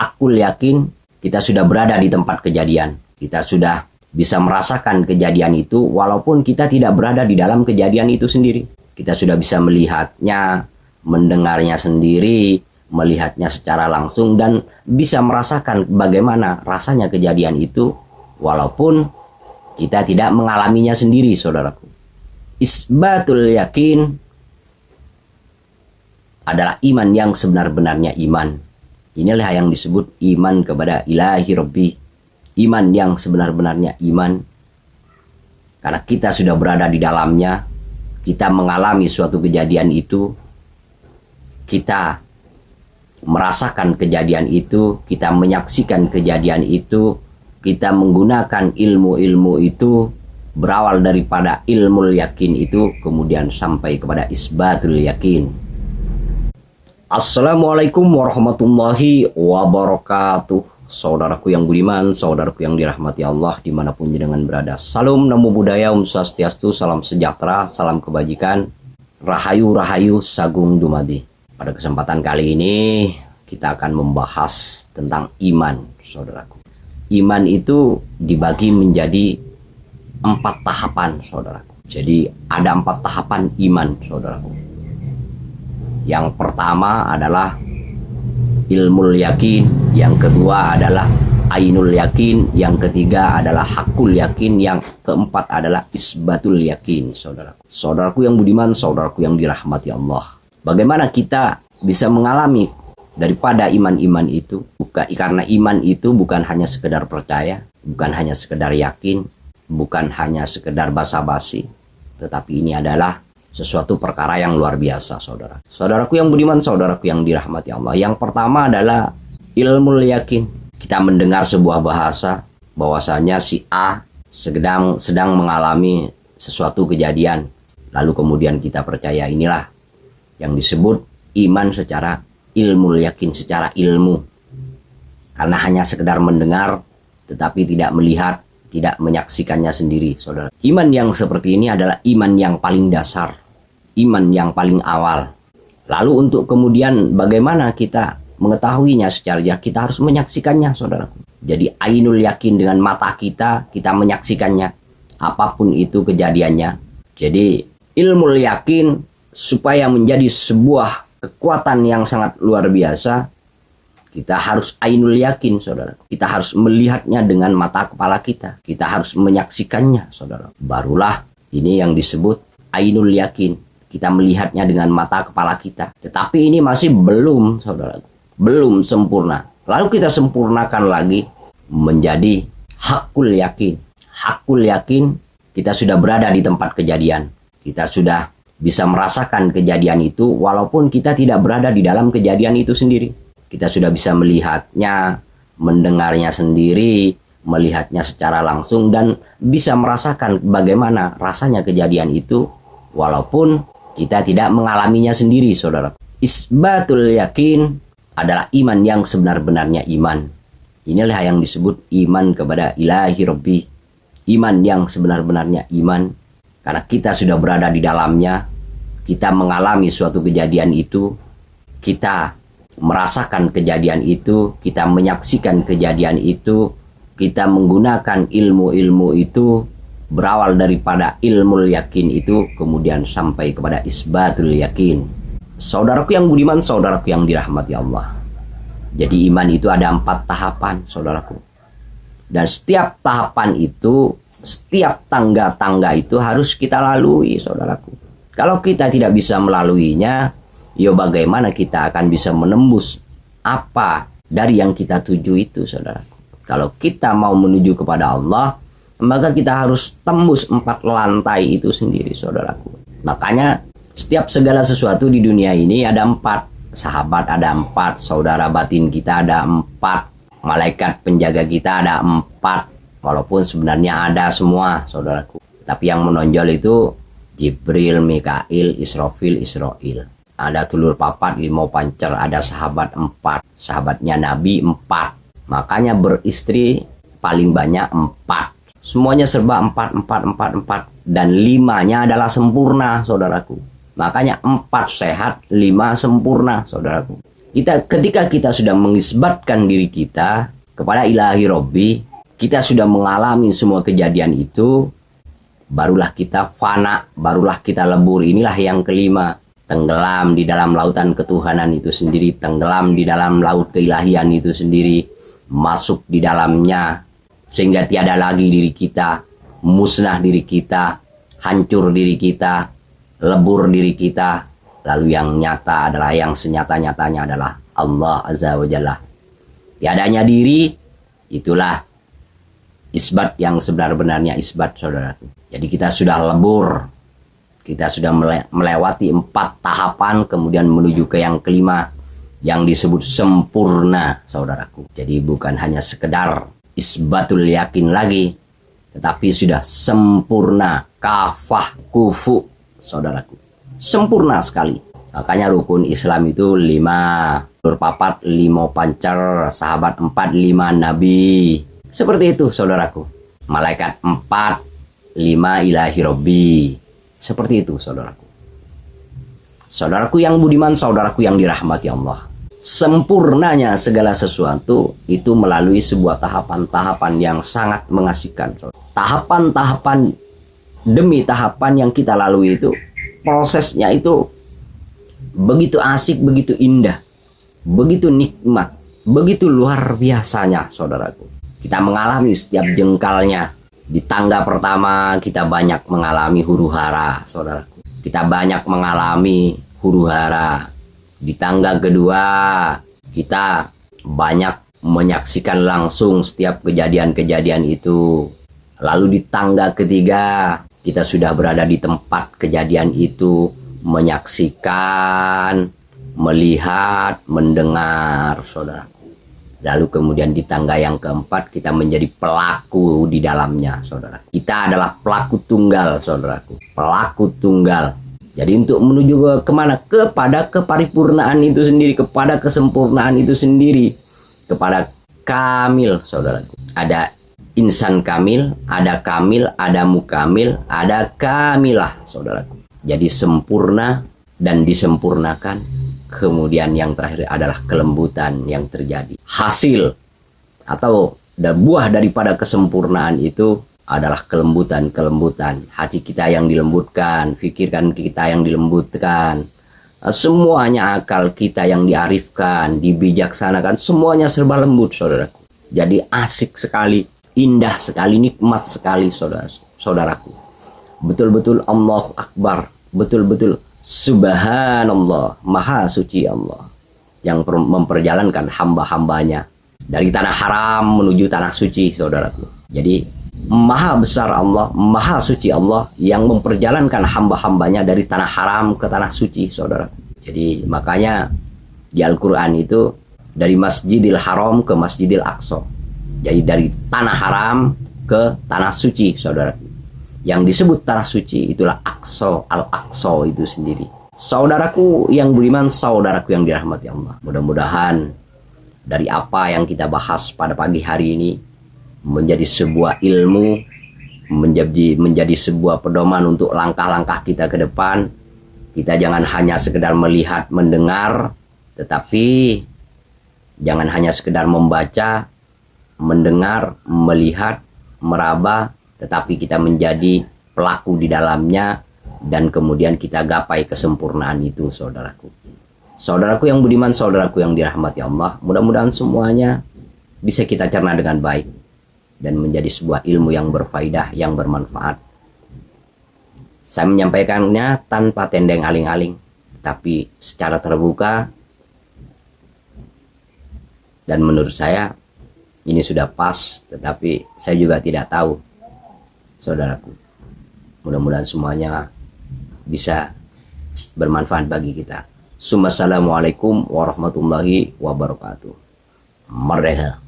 hakul yakin, kita sudah berada di tempat kejadian. Kita sudah bisa merasakan kejadian itu walaupun kita tidak berada di dalam kejadian itu sendiri. Kita sudah bisa melihatnya, mendengarnya sendiri, melihatnya secara langsung, dan bisa merasakan bagaimana rasanya kejadian itu walaupun kita tidak mengalaminya sendiri, saudaraku. Isbatul yakin adalah iman yang sebenar-benarnya iman. Inilah yang disebut iman kepada ilahi Rabbi. Iman yang sebenar-benarnya iman. Karena kita sudah berada di dalamnya, kita mengalami suatu kejadian itu, kita merasakan kejadian itu, kita menyaksikan kejadian itu, kita menggunakan ilmu-ilmu itu, berawal daripada ilmu yakin itu, kemudian sampai kepada isbatul yakin. Assalamualaikum warahmatullahi wabarakatuh. Saudaraku yang budiman, saudaraku yang dirahmati Allah dimanapun jenengan berada. Salam namo buddhaya, Om Swastiastu, salam sejahtera, salam kebajikan, rahayu rahayu sagung dumadi. Pada kesempatan kali ini kita akan membahas tentang iman, saudaraku. Iman itu dibagi menjadi 4 tahapan, saudaraku. Jadi ada 4 tahapan iman, saudaraku. Yang pertama adalah ilmul yakin, yang kedua adalah ainul yakin, yang ketiga adalah hakul yakin, yang keempat adalah isbatul yakin, saudaraku. Saudaraku yang budiman, saudaraku yang dirahmati Allah. Bagaimana kita bisa mengalami daripada iman-iman itu? Karena iman itu bukan hanya sekedar percaya, bukan hanya sekedar yakin, bukan hanya sekedar basa-basi, tetapi ini adalah sesuatu perkara yang luar biasa, saudara. Saudaraku yang budiman, saudaraku yang dirahmati Allah. Yang pertama adalah ilmu yakin. Kita mendengar sebuah bahasa bahwasanya si A sedang mengalami sesuatu kejadian, lalu kemudian kita percaya. Inilah yang disebut iman secara ilmu yakin, secara ilmu. Karena hanya sekedar mendengar tetapi tidak melihat, tidak menyaksikannya sendiri, saudara. Iman yang seperti ini adalah iman yang paling dasar, iman yang paling awal. Lalu untuk kemudian bagaimana kita mengetahuinya secara jelas, kita harus menyaksikannya, saudara. Jadi ainul yakin, dengan mata kita menyaksikannya, apapun itu kejadiannya. Jadi ilmu yakin supaya menjadi sebuah kekuatan yang sangat luar biasa, kita harus ainul yakin, saudara. Kita harus melihatnya dengan mata kepala kita. Kita harus menyaksikannya, saudara. Barulah ini yang disebut ainul yakin. Kita melihatnya dengan mata kepala kita. Tetapi ini masih belum, saudara. Belum sempurna. Lalu kita sempurnakan lagi menjadi hakul yakin. Hakul yakin, kita sudah berada di tempat kejadian. Kita sudah bisa merasakan kejadian itu walaupun kita tidak berada di dalam kejadian itu sendiri. Kita sudah bisa melihatnya, mendengarnya sendiri, melihatnya secara langsung, dan bisa merasakan bagaimana rasanya kejadian itu walaupun kita tidak mengalaminya sendiri, saudara. Isbatul yakin adalah iman yang sebenar-benarnya iman. Inilah yang disebut iman kepada ilahi Rabbi. Iman yang sebenar-benarnya iman. Karena kita sudah berada di dalamnya, kita mengalami suatu kejadian itu, kita merasakan kejadian itu, kita menyaksikan kejadian itu, kita menggunakan ilmu-ilmu itu, berawal daripada ilmu yakin itu, kemudian sampai kepada isbatul yakin. Saudaraku yang budiman, saudaraku yang dirahmati Allah. Jadi iman itu ada 4 tahapan, saudaraku. Dan setiap tahapan itu, setiap tangga-tangga itu harus kita lalui, saudaraku. Kalau kita tidak bisa melaluinya, yo bagaimana kita akan bisa menembus apa dari yang kita tuju itu, saudaraku. Kalau kita mau menuju kepada Allah, maka kita harus tembus 4 lantai itu sendiri, saudaraku. Makanya setiap segala sesuatu di dunia ini ada 4. Sahabat ada 4, saudara batin kita ada 4, malaikat penjaga kita ada 4. Walaupun sebenarnya ada semua, saudaraku. Tapi yang menonjol itu Jibril, Mikail, Israfil, Israil. Ada tulur papat, 5 pancer, ada sahabat 4. Sahabatnya Nabi 4. Makanya beristri paling banyak 4. Semuanya serba 4. Dan 5-nya adalah sempurna, saudaraku. Makanya 4 sehat, 5 sempurna, saudaraku. Ketika kita sudah mengisbatkan diri kita kepada ilahi Robbi, kita sudah mengalami semua kejadian itu, barulah kita fana, barulah kita lebur. Inilah yang kelima, tenggelam di dalam lautan ketuhanan itu sendiri, tenggelam di dalam laut keilahian itu sendiri, masuk di dalamnya, sehingga tiada lagi diri kita, musnah diri kita, hancur diri kita, lebur diri kita. Lalu yang nyata adalah, yang senyata-nyatanya adalah Allah Azza wa Jalla. Tiadanya diri, itulah isbat yang sebenar-benarnya isbat, saudaraku. Jadi kita sudah lebur, kita sudah melewati 4 tahapan, kemudian menuju ke yang kelima, yang disebut sempurna, saudaraku. Jadi bukan hanya sekedar isbatul yakin lagi, tetapi sudah sempurna, kafah, kufu, saudaraku. Sempurna sekali. Makanya rukun Islam itu 5, nur papat, 5 pancar, sahabat 4, 5 nabi. Seperti itu, saudaraku. Malaikat 4, 5 ilahi Robbi. Seperti itu, saudaraku. Saudaraku yang budiman, saudaraku yang dirahmati Allah. Sempurnanya segala sesuatu itu melalui sebuah tahapan-tahapan yang sangat mengasihkan. Tahapan-tahapan demi tahapan yang kita lalui itu, prosesnya itu begitu asik, begitu indah, begitu nikmat, begitu luar biasanya, saudaraku. Kita mengalami setiap jengkalnya. Di tangga pertama kita banyak mengalami huru hara, saudaraku. Kita banyak mengalami huru hara. Di tangga kedua kita banyak menyaksikan langsung setiap kejadian-kejadian itu. Lalu di tangga ketiga kita sudah berada di tempat kejadian itu, menyaksikan, melihat, mendengar, saudara. Lalu kemudian di tangga yang keempat kita menjadi pelaku di dalamnya, saudara. Kita adalah pelaku tunggal, saudaraku. Pelaku tunggal. Jadi untuk menuju kemana? Kepada keparipurnaan itu sendiri, kepada kesempurnaan itu sendiri, kepada kamil, saudaraku. Ada insan kamil, ada mukamil, ada kamilah, saudaraku. Jadi sempurna dan disempurnakan. Kemudian yang terakhir adalah kelembutan yang terjadi. Hasil atau buah daripada kesempurnaan itu adalah kelembutan. Hati kita yang dilembutkan, pikiran kita yang dilembutkan, semuanya akal kita yang diarifkan, dibijaksanakan, semuanya serba lembut, saudaraku. Jadi asik sekali, indah sekali, nikmat sekali, saudaraku. Betul-betul Allahu Akbar, betul-betul Subhanallah, Maha Suci Allah yang memperjalankan hamba-hambanya dari tanah haram menuju tanah suci, saudaraku. Jadi Maha besar Allah, Maha Suci Allah yang memperjalankan hamba-hambanya dari tanah haram ke tanah suci, saudaraku. Jadi makanya di Al-Quran itu dari Masjidil Haram ke Masjidil Aqsa. Jadi dari tanah haram ke tanah suci, saudaraku. Yang disebut tanah suci itulah Aqsa, Al-Aqsa itu sendiri. Saudaraku yang beriman, saudaraku yang dirahmati Allah. Mudah-mudahan dari apa yang kita bahas pada pagi hari ini menjadi sebuah ilmu, menjadi sebuah pedoman untuk langkah-langkah kita ke depan. Kita jangan hanya sekedar melihat, mendengar, tetapi jangan hanya sekedar membaca, mendengar, melihat, meraba, tetapi kita menjadi pelaku di dalamnya dan kemudian kita gapai kesempurnaan itu, saudaraku. Saudaraku yang budiman, saudaraku yang dirahmati Allah, mudah-mudahan semuanya bisa kita cerna dengan baik dan menjadi sebuah ilmu yang berfaedah, yang bermanfaat. Saya menyampaikannya tanpa tendeng aling-aling, tapi secara terbuka, dan menurut saya ini sudah pas, tetapi saya juga tidak tahu, saudaraku. Mudah-mudahan semuanya bisa bermanfaat bagi kita. Assalamualaikum warahmatullahi wabarakatuh. Merdeka.